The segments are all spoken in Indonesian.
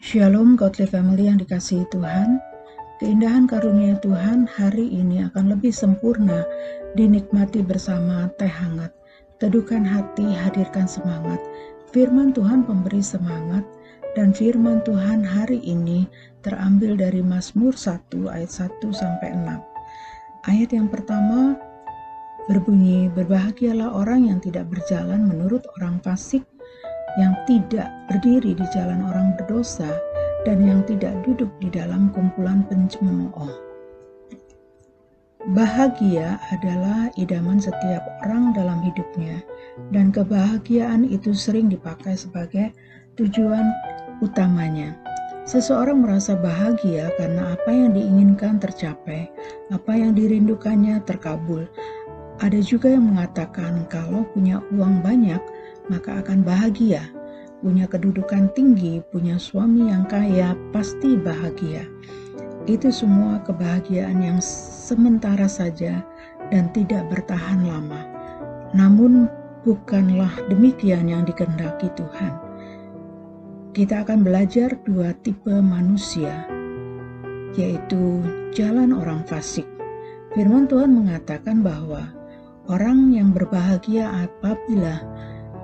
Shalom Godly Family yang dikasihi Tuhan. Keindahan karunia Tuhan hari ini akan lebih sempurna dinikmati bersama teh hangat. Teduhkan hati, hadirkan semangat. Firman Tuhan pemberi semangat, dan firman Tuhan hari ini terambil dari Mazmur 1 ayat 1-6. Ayat yang pertama berbunyi, "Berbahagialah orang yang tidak berjalan menurut orang fasik, yang tidak berdiri di jalan orang berdosa, dan yang tidak duduk di dalam kumpulan pencemooh." Bahagia adalah idaman setiap orang dalam hidupnya, dan kebahagiaan itu sering dipakai sebagai tujuan utamanya. Seseorang merasa bahagia karena apa yang diinginkan tercapai, apa yang dirindukannya terkabul. Ada juga yang mengatakan kalau punya uang banyak, maka akan bahagia. Punya kedudukan tinggi, punya suami yang kaya, pasti bahagia. Itu semua kebahagiaan yang sementara saja dan tidak bertahan lama. Namun bukanlah demikian yang dikehendaki Tuhan. Kita akan belajar dua tipe manusia, yaitu jalan orang fasik. Firman Tuhan mengatakan bahwa orang yang berbahagia apabila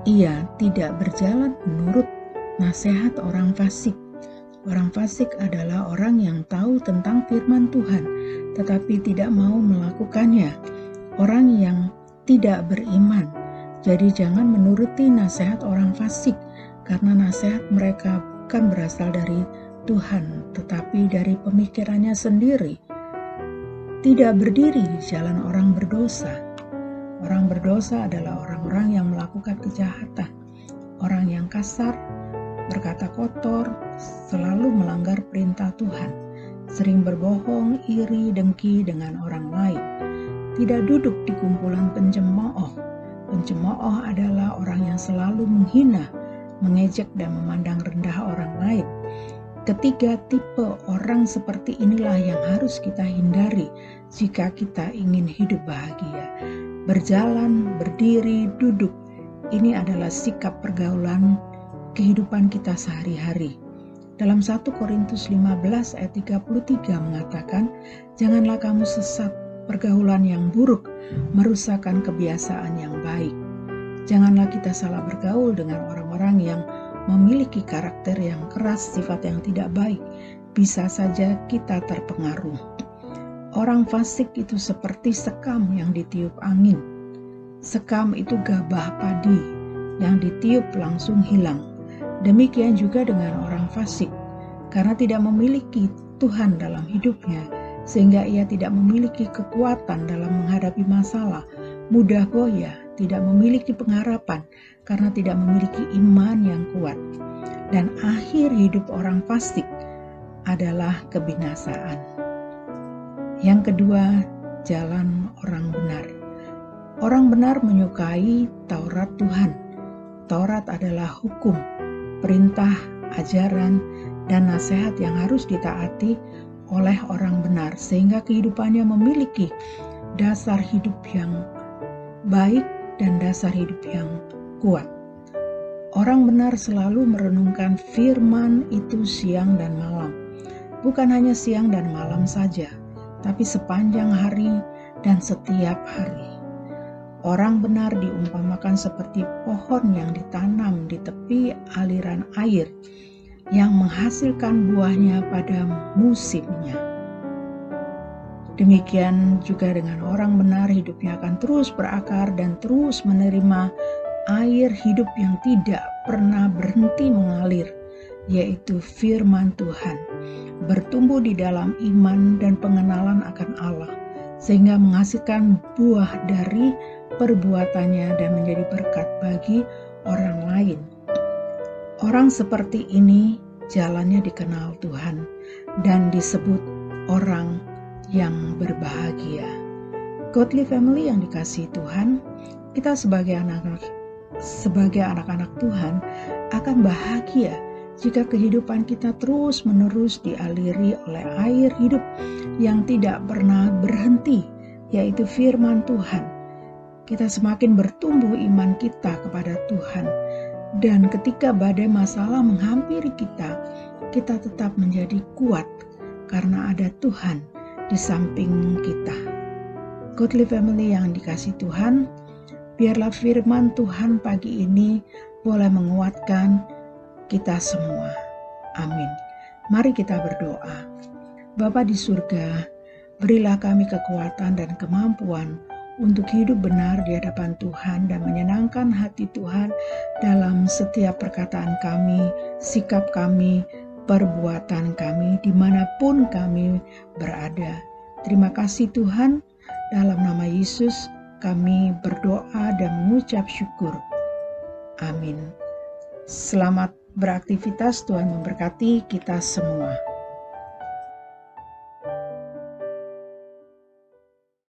ia tidak berjalan menurut nasihat orang fasik. Orang fasik adalah orang yang tahu tentang firman Tuhan, tetapi tidak mau melakukannya. Orang yang tidak beriman. Jadi jangan menuruti nasihat orang fasik, karena nasihat mereka bukan berasal dari Tuhan, tetapi dari pemikirannya sendiri. Tidak berdiri di jalan orang berdosa. Orang berdosa adalah orang-orang yang melakukan kejahatan, orang yang kasar, berkata kotor, selalu melanggar perintah Tuhan, sering berbohong, iri, dengki dengan orang lain. Tidak duduk di kumpulan pencemooh. Pencemooh adalah orang yang selalu menghina, mengejek dan memandang rendah orang lain. Ketiga tipe orang seperti inilah yang harus kita hindari jika kita ingin hidup bahagia. Berjalan, berdiri, duduk, ini adalah sikap pergaulan kehidupan kita sehari-hari. Dalam 1 Korintus 15 ayat 33 mengatakan, "Janganlah kamu sesat pergaulan yang buruk, merusakkan kebiasaan yang baik." Janganlah kita salah bergaul dengan orang-orang yang memiliki karakter yang keras, sifat yang tidak baik. Bisa saja kita terpengaruh. Orang fasik itu seperti sekam yang ditiup angin. Sekam itu gabah padi yang ditiup langsung hilang. Demikian juga dengan orang fasik, karena tidak memiliki Tuhan dalam hidupnya, sehingga ia tidak memiliki kekuatan dalam menghadapi masalah, mudah goyah, tidak memiliki pengharapan, karena tidak memiliki iman yang kuat. Dan akhir hidup orang fasik adalah kebinasaan. Yang kedua, jalan orang benar. Orang benar menyukai Taurat Tuhan. Taurat adalah hukum, perintah, ajaran, dan nasihat yang harus ditaati oleh orang benar, sehingga kehidupannya memiliki dasar hidup yang baik dan dasar hidup yang kuat. Orang benar selalu merenungkan firman itu siang dan malam. Bukan hanya siang dan malam saja, tapi sepanjang hari dan setiap hari. Orang benar diumpamakan seperti pohon yang ditanam di tepi aliran air, yang menghasilkan buahnya pada musimnya. Demikian juga dengan orang benar, hidupnya akan terus berakar dan terus menerima air hidup yang tidak pernah berhenti mengalir, yaitu firman Tuhan. Bertumbuh di dalam iman dan pengenalan akan Allah, sehingga menghasilkan buah dari perbuatannya dan menjadi berkat bagi orang lain. Orang seperti ini jalannya dikenal Tuhan dan disebut orang yang berbahagia. Godly Family yang dikasihi Tuhan, kita sebagai anak-anak Tuhan akan bahagia jika kehidupan kita terus-menerus dialiri oleh air hidup yang tidak pernah berhenti, yaitu firman Tuhan. Kita semakin bertumbuh iman kita kepada Tuhan, dan ketika badai masalah menghampiri kita, kita tetap menjadi kuat karena ada Tuhan di samping kita. Godly Family yang dikasihi Tuhan, biarlah firman Tuhan pagi ini boleh menguatkan kita semua. Amin. Mari kita berdoa. Bapa di surga, berilah kami kekuatan dan kemampuan untuk hidup benar di hadapan Tuhan dan menyenangkan hati Tuhan dalam setiap perkataan kami, sikap kami, perbuatan kami, dimanapun kami berada. Terima kasih Tuhan, dalam nama Yesus kami berdoa dan mengucap syukur. Amin. Selamat beraktivitas, Tuhan memberkati kita semua.